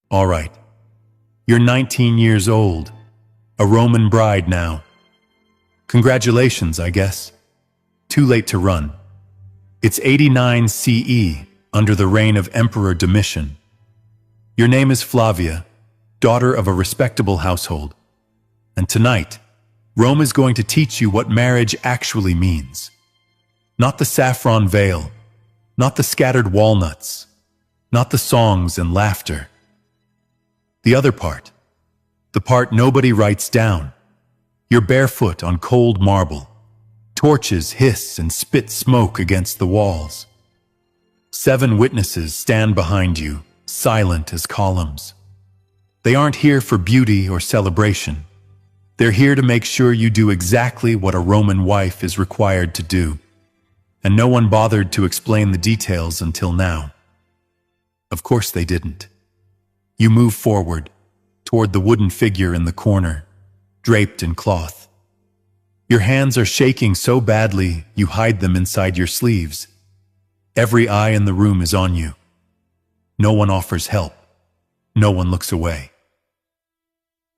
All right. You're 19 years old, a Roman bride now. Congratulations, I guess. Too late to run. It's 89 CE, under the reign of Emperor Domitian. Your name is Flavia, daughter of a respectable household. And tonight, Rome is going to teach you what marriage actually means. Not the saffron veil, not the scattered walnuts, not the songs and laughter. The other part, the part nobody writes down. You're barefoot on cold marble. Torches hiss and spit smoke against the walls. 7 witnesses stand behind you, silent as columns. They aren't here for beauty or celebration. They're here to make sure you do exactly what a Roman wife is required to do. And no one bothered to explain the details until now. Of course they didn't. You move forward, toward the wooden figure in the corner, draped in cloth. Your hands are shaking so badly you hide them inside your sleeves. Every eye in the room is on you. No one offers help. No one looks away.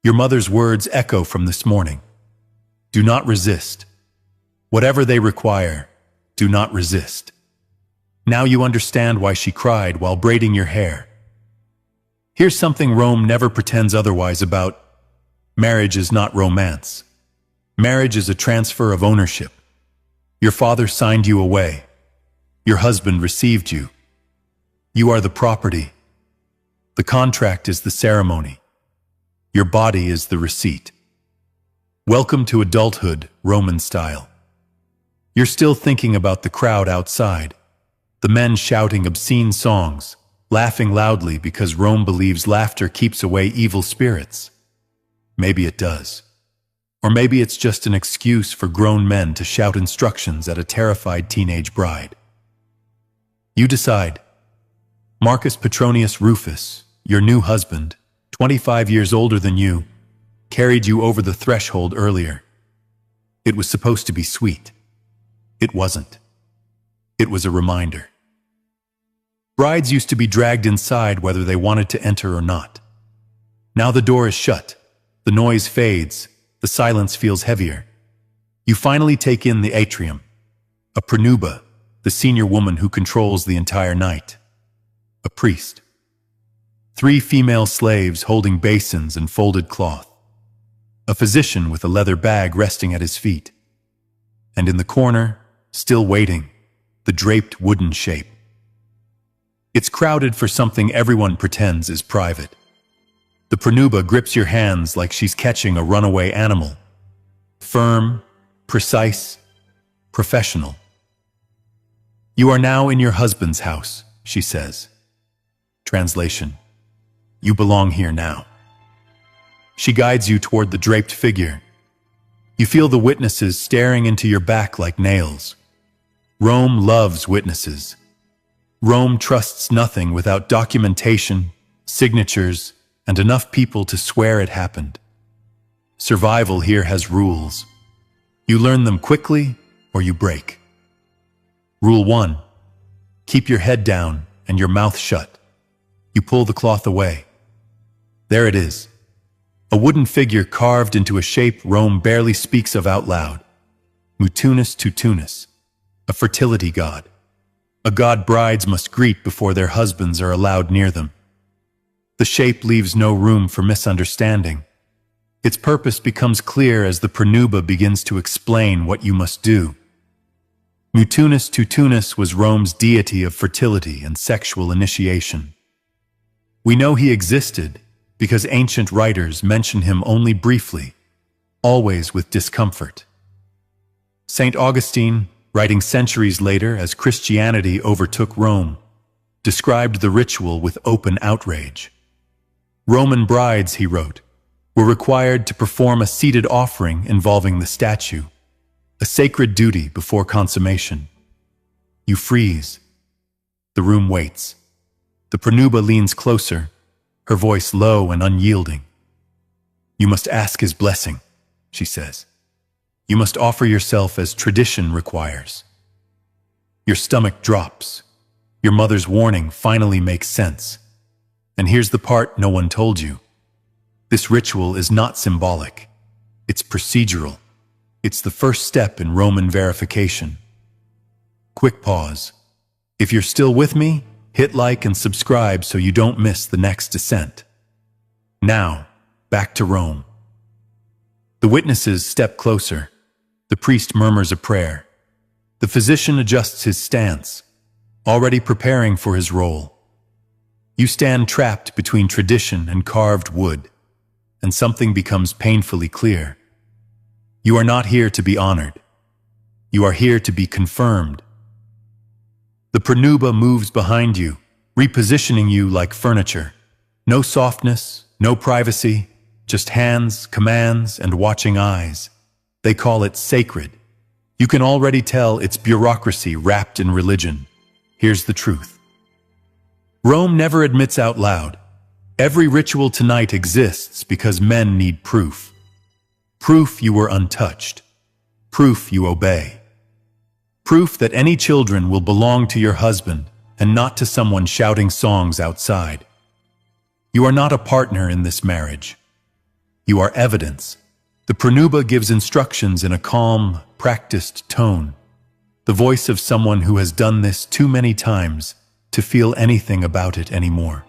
Your mother's words echo from this morning. Do not resist. Whatever they require, do not resist. Now you understand why she cried while braiding your hair. Here's something Rome never pretends otherwise about. Marriage is not romance. Marriage is a transfer of ownership. Your father signed you away. Your husband received you. You are the property. The contract is the ceremony. Your body is the receipt. Welcome to adulthood, Roman style. You're still thinking about the crowd outside, the men shouting obscene songs, laughing loudly because Rome believes laughter keeps away evil spirits. Maybe it does. Or maybe it's just an excuse for grown men to shout instructions at a terrified teenage bride. You decide. Marcus Petronius Rufus, your new husband, 25 years older than you, carried you over the threshold earlier. It was supposed to be sweet. It wasn't. It was a reminder. Brides used to be dragged inside whether they wanted to enter or not. Now the door is shut, the noise fades, the silence feels heavier. You finally take in the atrium. A pronuba, the senior woman who controls the entire night. A priest. 3 female slaves holding basins and folded cloth. A physician with a leather bag resting at his feet. And in the corner, still waiting, the draped wooden shape. It's crowded for something everyone pretends is private. The pronuba grips your hands like she's catching a runaway animal. Firm, precise, professional. You are now in your husband's house, she says. Translation: you belong here now. She guides you toward the draped figure. You feel the witnesses staring into your back like nails. Rome loves witnesses. Rome trusts nothing without documentation, signatures, and enough people to swear it happened. Survival here has rules. You learn them quickly or you break. Rule 1. Keep your head down and your mouth shut. You pull the cloth away. There it is. A wooden figure carved into a shape Rome barely speaks of out loud. Mutunus Tutunus, a fertility god. A god brides must greet before their husbands are allowed near them. The shape leaves no room for misunderstanding. Its purpose becomes clear as the pronuba begins to explain what you must do. Mutunus Tutunus was Rome's deity of fertility and sexual initiation. We know he existed because ancient writers mention him only briefly, always with discomfort. St. Augustine, writing centuries later as Christianity overtook Rome, described the ritual with open outrage. Roman brides, he wrote, were required to perform a seated offering involving the statue, a sacred duty before consummation. You freeze. The room waits. The pronuba leans closer, her voice low and unyielding. You must ask his blessing, she says. You must offer yourself as tradition requires. Your stomach drops. Your mother's warning finally makes sense. And here's the part no one told you. This ritual is not symbolic. It's procedural. It's the first step in Roman verification. Quick pause. If you're still with me, hit like and subscribe so you don't miss the next descent. Now, back to Rome. The witnesses step closer. The priest murmurs a prayer. The physician adjusts his stance, already preparing for his role. You stand trapped between tradition and carved wood, and something becomes painfully clear. You are not here to be honored. You are here to be confirmed. The pronuba moves behind you, repositioning you like furniture. No softness, no privacy, just hands, commands, and watching eyes. They call it sacred. You can already tell it's bureaucracy wrapped in religion. Here's the truth. Rome never admits out loud. Every ritual tonight exists because men need proof. Proof you were untouched. Proof you obey. Proof that any children will belong to your husband and not to someone shouting songs outside. You are not a partner in this marriage. You are evidence. The pronuba gives instructions in a calm, practiced tone, the voice of someone who has done this too many times to feel anything about it anymore.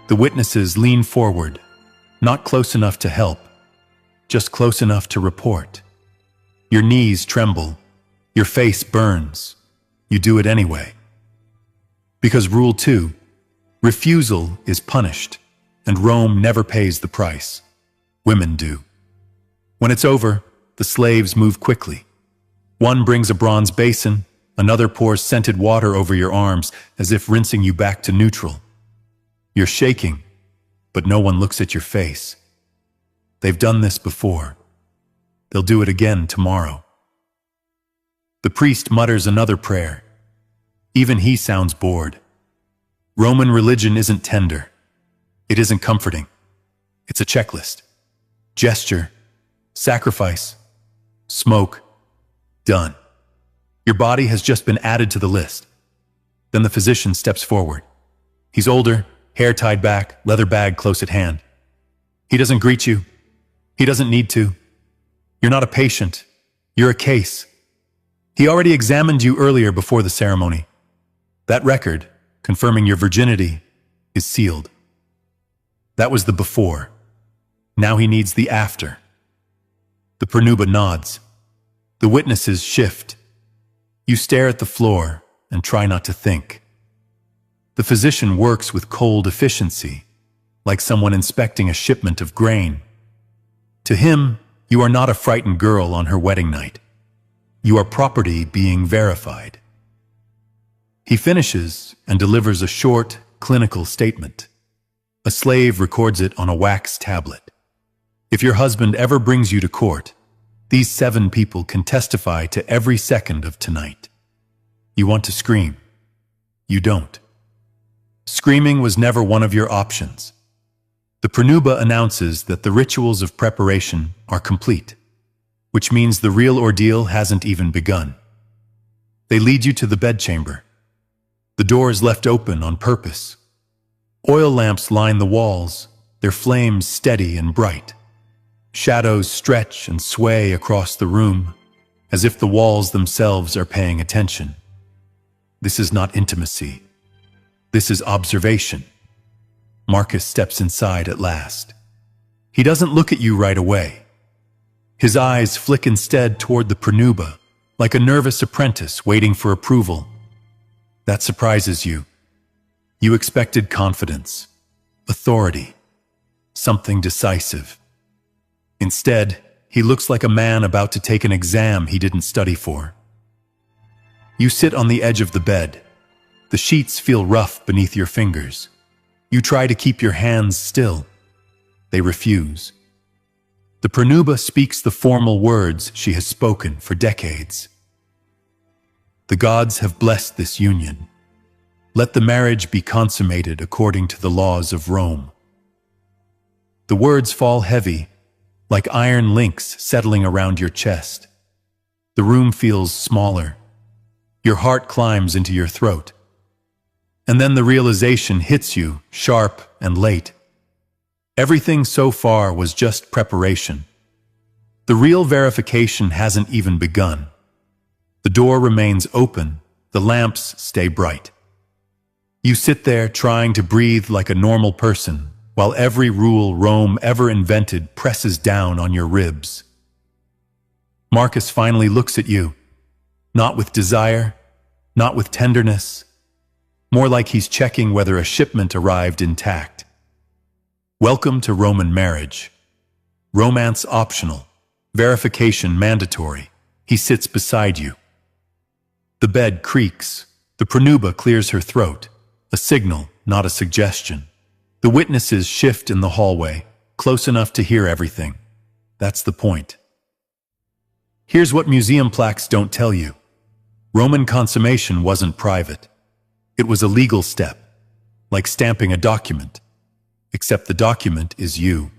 The witnesses lean forward, not close enough to help, just close enough to report. Your knees tremble, your face burns. You do it anyway. Because Rule 2, refusal is punished, and Rome never pays the price. Women do. When it's over, the slaves move quickly. One brings a bronze basin, another pours scented water over your arms as if rinsing you back to neutral. You're shaking, but no one looks at your face. They've done this before. They'll do it again tomorrow. The priest mutters another prayer. Even he sounds bored. Roman religion isn't tender. It isn't comforting. It's a checklist. Gesture, sacrifice, smoke, done. Your body has just been added to the list. Then the physician steps forward. He's older, hair tied back, leather bag close at hand. He doesn't greet you. He doesn't need to. You're not a patient. You're a case. He already examined you earlier before the ceremony. That record, confirming your virginity, is sealed. That was the before. Now he needs the after. The pronuba nods. The witnesses shift. You stare at the floor and try not to think. The physician works with cold efficiency, like someone inspecting a shipment of grain. To him, you are not a frightened girl on her wedding night. You are property being verified. He finishes and delivers a short, clinical statement. A slave records it on a wax tablet. If your husband ever brings you to court, these 7 people can testify to every second of tonight. You want to scream. You don't. Screaming was never one of your options. The pronuba announces that the rituals of preparation are complete, which means the real ordeal hasn't even begun. They lead you to the bedchamber. The door is left open on purpose. Oil lamps line the walls, their flames steady and bright. Shadows stretch and sway across the room, as if the walls themselves are paying attention. This is not intimacy. This is observation. Marcus steps inside at last. He doesn't look at you right away. His eyes flick instead toward the pronuba, like a nervous apprentice waiting for approval. That surprises you. You expected confidence, authority, something decisive. Instead, he looks like a man about to take an exam he didn't study for. You sit on the edge of the bed. The sheets feel rough beneath your fingers. You try to keep your hands still. They refuse. The pronuba speaks the formal words she has spoken for decades. The gods have blessed this union. Let the marriage be consummated according to the laws of Rome. The words fall heavy, like iron links settling around your chest. The room feels smaller. Your heart climbs into your throat. And then the realization hits you, sharp and late. Everything so far was just preparation. The real verification hasn't even begun. The door remains open, the lamps stay bright. You sit there trying to breathe like a normal person, while every rule Rome ever invented presses down on your ribs. Marcus finally looks at you, not with desire, not with tenderness, more like he's checking whether a shipment arrived intact. Welcome to Roman marriage. Romance optional, verification mandatory. He sits beside you. The bed creaks. The pronuba clears her throat. A signal, not a suggestion. The witnesses shift in the hallway, close enough to hear everything. That's the point. Here's what museum plaques don't tell you. Roman consummation wasn't private. It was a legal step, like stamping a document, except the document is you.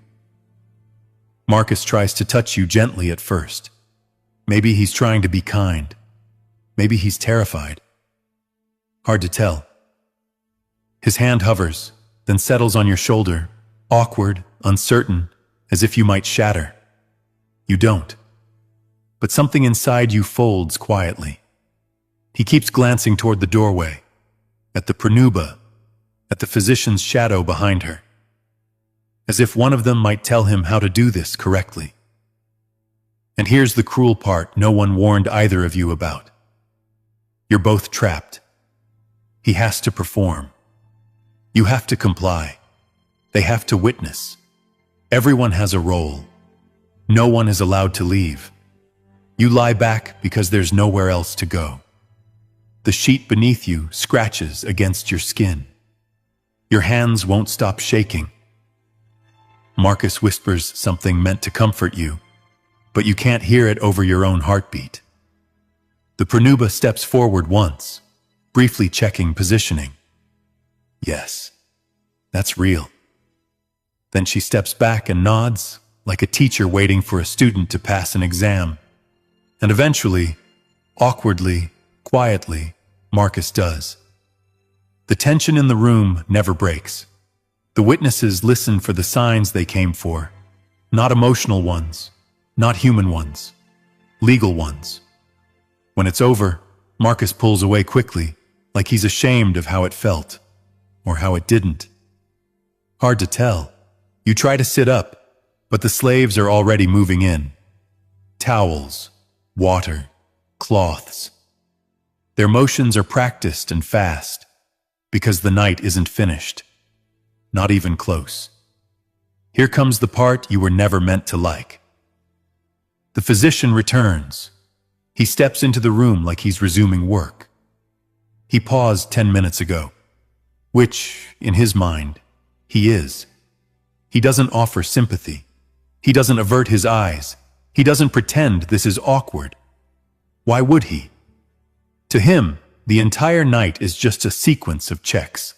Marcus tries to touch you gently at first. Maybe he's trying to be kind. Maybe he's terrified. Hard to tell. His hand hovers, then settles on your shoulder, awkward, uncertain, as if you might shatter. You don't. But something inside you folds quietly. He keeps glancing toward the doorway, at the pronuba, at the physician's shadow behind her, as if one of them might tell him how to do this correctly. And here's the cruel part no one warned either of you about. You're both trapped. He has to perform. You have to comply. They have to witness. Everyone has a role. No one is allowed to leave. You lie back because there's nowhere else to go. The sheet beneath you scratches against your skin. Your hands won't stop shaking. Marcus whispers something meant to comfort you, but you can't hear it over your own heartbeat. The pronuba steps forward once, briefly checking positioning. Yes, that's real. Then she steps back and nods, like a teacher waiting for a student to pass an exam. And eventually, awkwardly, quietly, Marcus does. The tension in the room never breaks. The witnesses listen for the signs they came for, not emotional ones, not human ones, legal ones. When it's over, Marcus pulls away quickly, like he's ashamed of how it felt, or how it didn't. Hard to tell. You try to sit up, but the slaves are already moving in. Towels, water, cloths. Their motions are practiced and fast, because the night isn't finished. Not even close. Here comes the part you were never meant to like. The physician returns. He steps into the room like he's resuming work. He paused 10 minutes ago, which, in his mind, he is. He doesn't offer sympathy. He doesn't avert his eyes. He doesn't pretend this is awkward. Why would he? To him, the entire night is just a sequence of checks.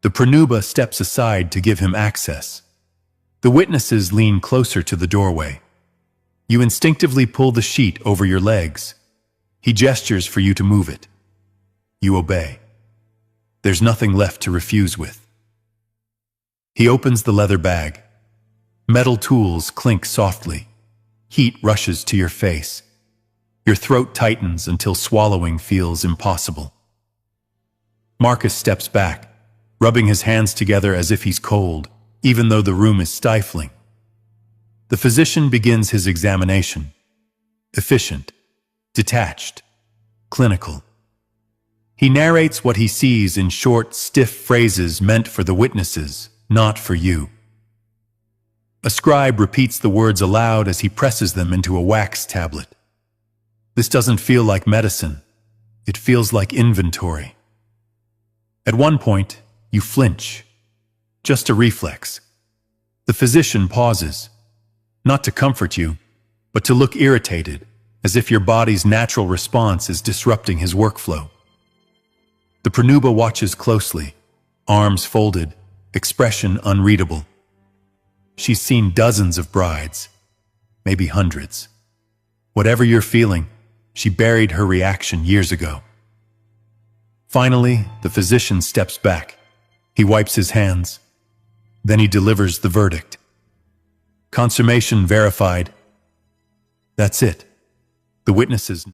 The pronuba steps aside to give him access. The witnesses lean closer to the doorway. You instinctively pull the sheet over your legs. He gestures for you to move it. You obey. There's nothing left to refuse with. He opens the leather bag. Metal tools clink softly. Heat rushes to your face. Your throat tightens until swallowing feels impossible. Marcus steps back, rubbing his hands together as if he's cold, even though the room is stifling. The physician begins his examination. Efficient, detached, clinical. He narrates what he sees in short, stiff phrases meant for the witnesses, not for you. A scribe repeats the words aloud as he presses them into a wax tablet. This doesn't feel like medicine. It feels like inventory. At one point, you flinch. Just a reflex. The physician pauses, not to comfort you, but to look irritated, as if your body's natural response is disrupting his workflow. The pronuba watches closely, arms folded, expression unreadable. She's seen dozens of brides, maybe hundreds. Whatever you're feeling, she buried her reaction years ago. Finally, the physician steps back. He wipes his hands. Then he delivers the verdict. Consummation verified. That's it. The witnesses